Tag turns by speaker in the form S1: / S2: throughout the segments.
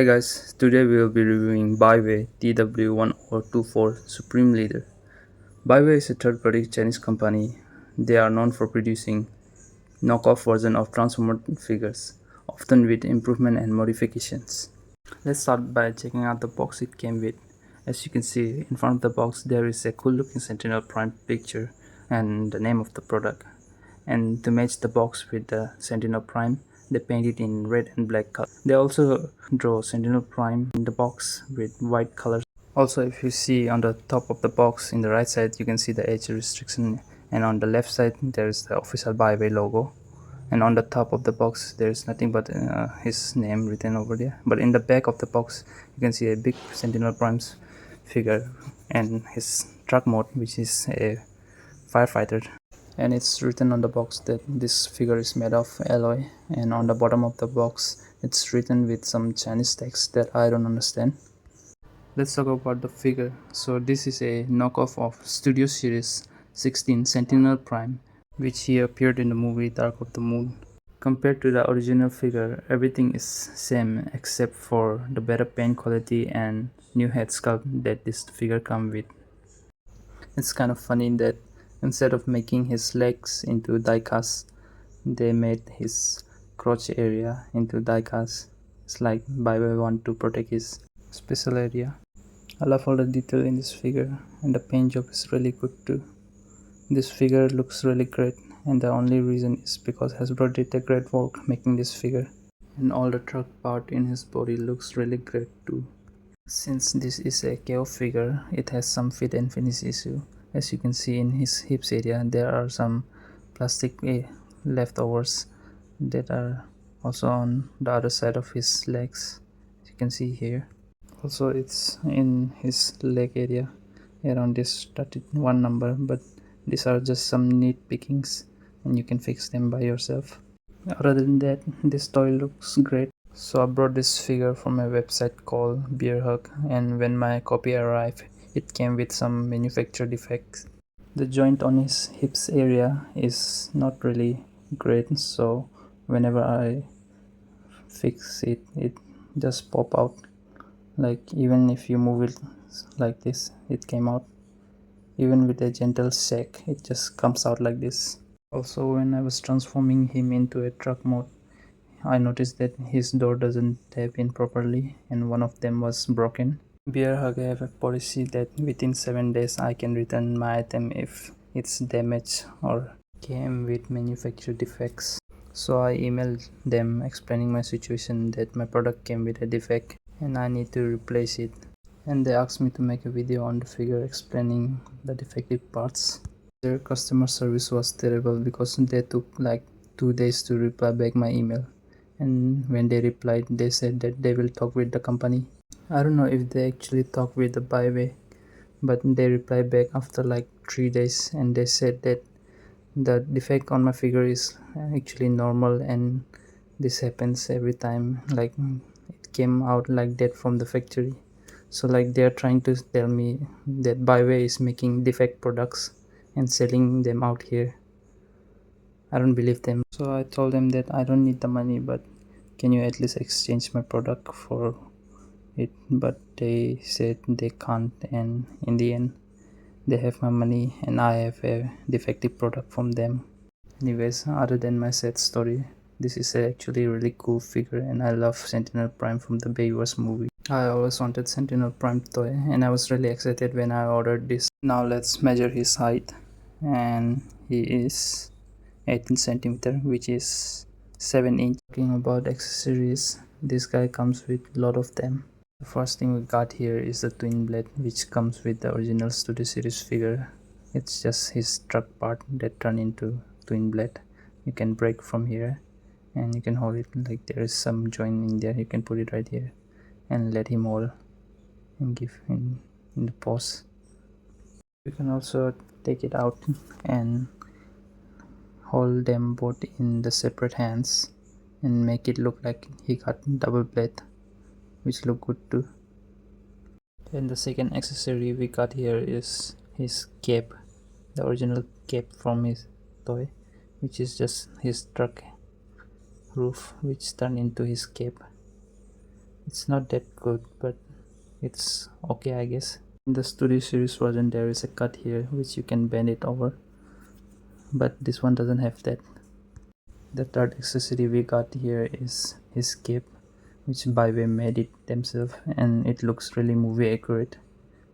S1: Hey guys, today we will be reviewing BaiWei TW1024 Supreme Leader. BaiWei is a third-party Chinese company. They are known for producing knockoff versions of Transformer figures, often with improvement and modifications. Let's start by checking out the box it came with. As you can see, in front of the box there is a cool looking Sentinel Prime picture and the name of the product. And to match the box with the Sentinel Prime, they paint it in red and black color. They also draw Sentinel Prime in the box with white colors. Also, if you see on the top of the box in the right side, you can see the age restriction, and on the left side there is the official BaiWei logo. And on the top of the box there is nothing but his name written over there. But in the back of the box you can see a big Sentinel Prime's figure and his truck mode, which is a firefighter. And it's written on the box that this figure is made of alloy, and on the bottom of the box it's written with some Chinese text that I don't understand. Let's talk about the figure. So this is a knockoff of Studio Series 16 Sentinel Prime, which he appeared in the movie Dark of the Moon. Compared to the original figure, everything is same except for the better paint quality and new head sculpt that this figure comes with. It's kind of funny that instead of making his legs into diecast, they made his crotch area into diecast. It's like BaiWei want to protect his special area. I love all the detail in this figure, and the paint job is really good too. This figure looks really great, and the only reason is because Hasbro did a great work making this figure. And all the truck part in his body looks really great too. Since this is a KO figure, it has some fit and finish issue. As you can see in his hips area, there are some plastic leftovers that are also on the other side of his legs, as you can see here. Also, it's in his leg area around this 31 number, but these are just some neat pickings and you can fix them by yourself. Other than that, this toy looks great. So I brought this figure from a website called Beer Hug, and when my copy arrived, it came with some manufacturer defects. The joint on his hips area is not really great, so whenever I fix it, it just pop out. Like even if you move it like this, it came out. Even with a gentle shake, it just comes out like this. Also, when I was transforming him into a truck mode, I noticed that his door doesn't tap in properly and one of them was broken. Beer Hug have a policy that within 7 days I can return my item if it's damaged or came with manufacturer defects. So I emailed them explaining my situation, that my product came with a defect and I need to replace it. And they asked me to make a video on the figure explaining the defective parts. Their customer service was terrible because they took like 2 days to reply back my email. And when they replied, they said that they will talk with the company. I don't know if they actually talked with the BaiWei, but they replied back after like 3 days and they said that the defect on my figure is actually normal and this happens every time, like it came out like that from the factory. So like they're trying to tell me that BaiWei is making defect products and selling them out here. I don't believe them. So I told them that I don't need the money, but can you at least exchange my product for it? But they said they can't, and in the end they have my money and I have a defective product from them. Anyways, other than my sad story, this is actually a really cool figure and I love Sentinel Prime from the BaiWei movie. I always wanted Sentinel Prime toy and I was really excited when I ordered this. Now let's measure his height, and he is 18 centimeter, which is 7 inch. Talking about accessories, this guy comes with a lot of them. The first thing we got here is the twin blade, which comes with the original Studio Series figure. It's just his truck part that turn into twin blade. You can break from here and you can hold it, like there is some joint in there, you can put it right here and let him hold and give in the pose. You can also take it out and hold them both in the separate hands and make it look like he got double blade, which look good too. And the second accessory we got here is his cape, the original cape from his toy, which is just his truck roof which turned into his cape. It's not that good, but it's okay, I guess. In the Studio Series version, there is a cut here which you can bend it over, but this one doesn't have that. The third accessory we got here is his cape, which BaiWei made it themselves, and it looks really movie accurate.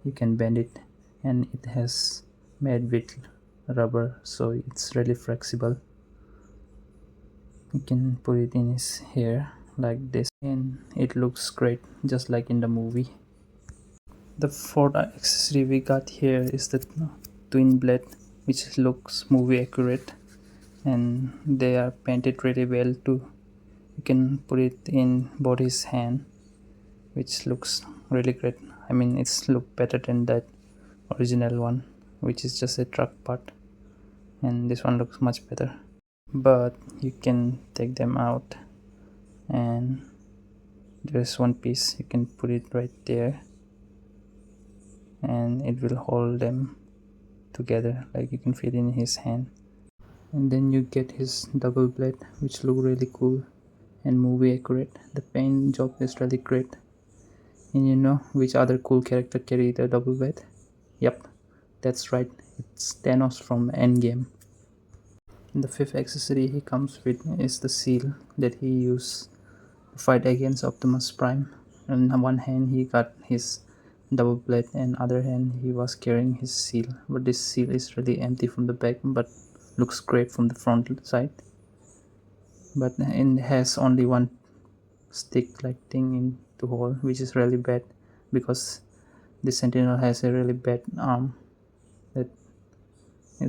S1: You can bend it, and it has made with rubber, so it's really flexible. You can put it in his hair like this, and it looks great, just like in the movie. The fourth accessory we got here is the twin blade, which looks movie accurate, and they are painted really well too. You can put it in both his hand, which looks really great. I mean, it's look better than that original one, which is just a truck part, and this one looks much better. But you can take them out, and there's one piece you can put it right there, and it will hold them together, like you can fit in his hand. And then you get his double blade, which look really cool and movie accurate. The paint job is really great. And you know which other cool character carry the double blade? Yep, that's right, it's Thanos from Endgame. And the fifth accessory he comes with is the seal that he used to fight against Optimus Prime. On one hand he got his double blade, and other hand he was carrying his seal, but this seal is really empty from the back but looks great from the front side. But it has only one stick like thing in to hold, which is really bad because the Sentinel has a really bad arm, that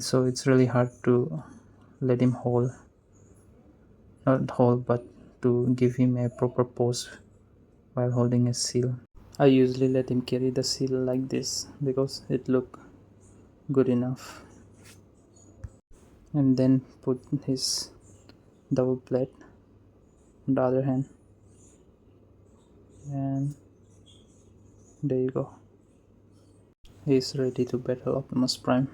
S1: so it's really hard to let him hold, not hold, but to give him a proper pose while holding a seal. I usually let him carry the seal like this because it look good enough, and then put his double blade on the other hand, and there you go, he's ready to battle Optimus Prime.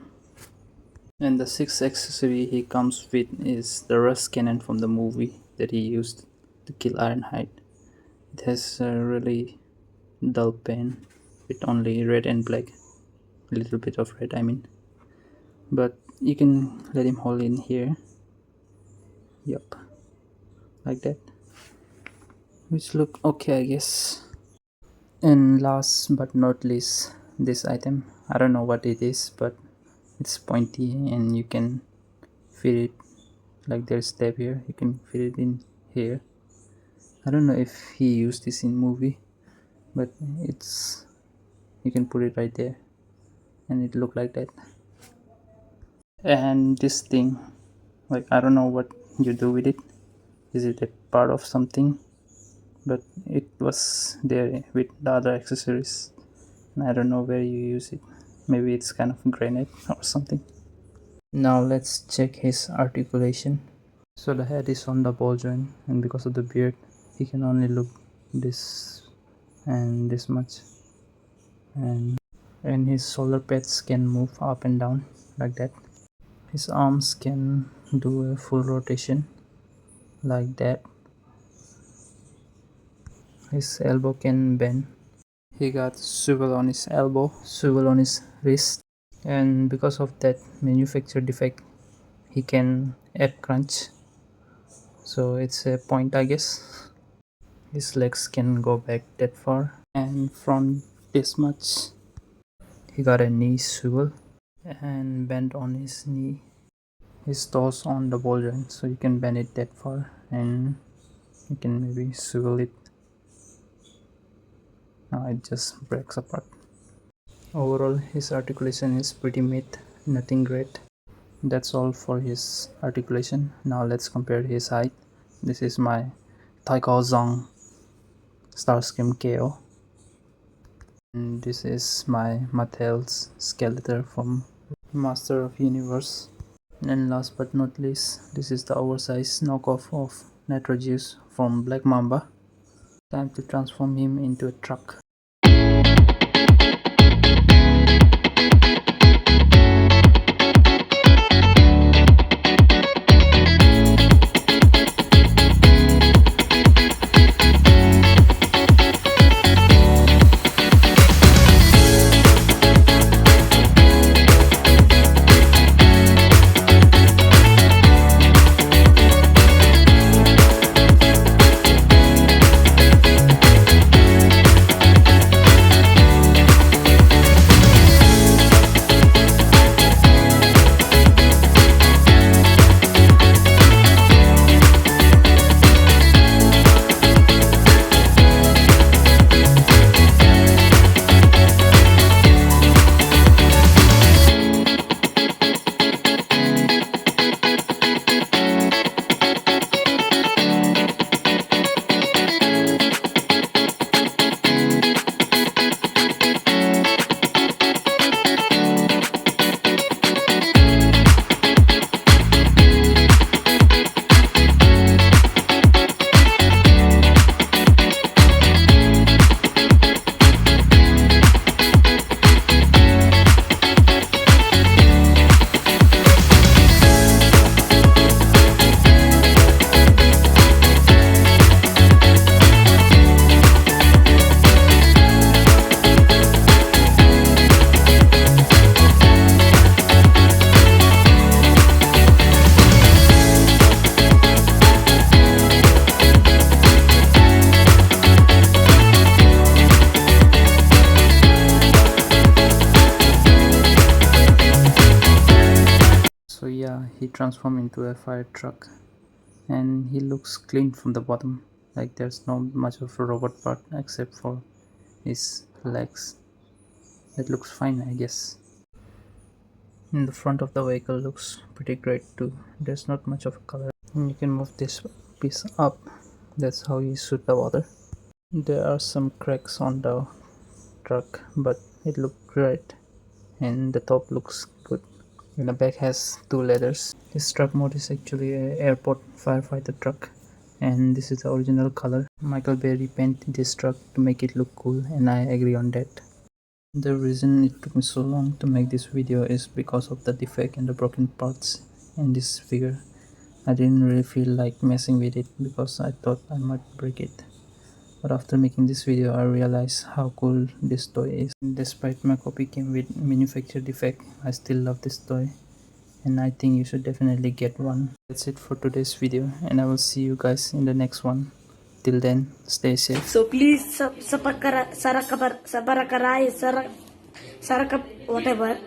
S1: And the sixth accessory he comes with is the rust cannon from the movie that he used to kill Ironhide. It has a really dull pen with only red and black, a little bit of red I mean, but you can let him hold in here, yep, like that, which look okay, I guess. And last but not least, this item, I don't know what it is, but it's pointy and you can fit it, like there's tab here, you can fit it in here. I don't know if he used this in movie, but it's, you can put it right there and it look like that. And this thing, like I don't know what you do with it, is it a part of something, but it was there with the other accessories and I don't know where you use it. Maybe it's kind of granite or something. Now let's check his articulation. So the head is on the ball joint, and because of the beard he can only look this and this much, and his shoulder pads can move up and down like that. His arms can do a full rotation like that. His elbow can bend. He got swivel on his elbow, swivel on his wrist, and because of that manufacturer defect he can add crunch, so it's a point, I guess. His legs can go back that far, and from this much he got a knee swivel and bend on his knee. His toes on the ball joint, so you can bend it that far and you can maybe swivel it. Now it just breaks apart. Overall his articulation is pretty mid, nothing great. That's all for his articulation. Now let's compare his height. This is my Taiko Zong Starscream KO, and this is my Mattel's Skeletor from Master of Universe. And last but not least, this is the oversized knockoff of Nitrojuice from Black Mamba. Time to transform him into a truck. Yeah, he transformed into a fire truck, and he looks clean from the bottom, like there's not much of a robot part except for his legs. That looks fine, I guess. And the front of the vehicle looks pretty great too. There's not much of a color. And you can move this piece up. That's how you shoot the water. There are some cracks on the truck, but it looks great. And the top looks good. And the back has two leathers. This truck mode is actually a airport firefighter truck, and this is the original color. Michael Bay repainted this truck to make it look cool, and I agree on that. The reason it took me so long to make this video is because of the defect and the broken parts in this figure. I didn't really feel like messing with it because I thought I might break it. But after making this video, I realized how cool this toy is. Despite my copy came with manufacturer defect, I still love this toy, and I think you should definitely get one. That's it for today's video, and I will see you guys in the next one. Till then, stay safe.
S2: So please whatever.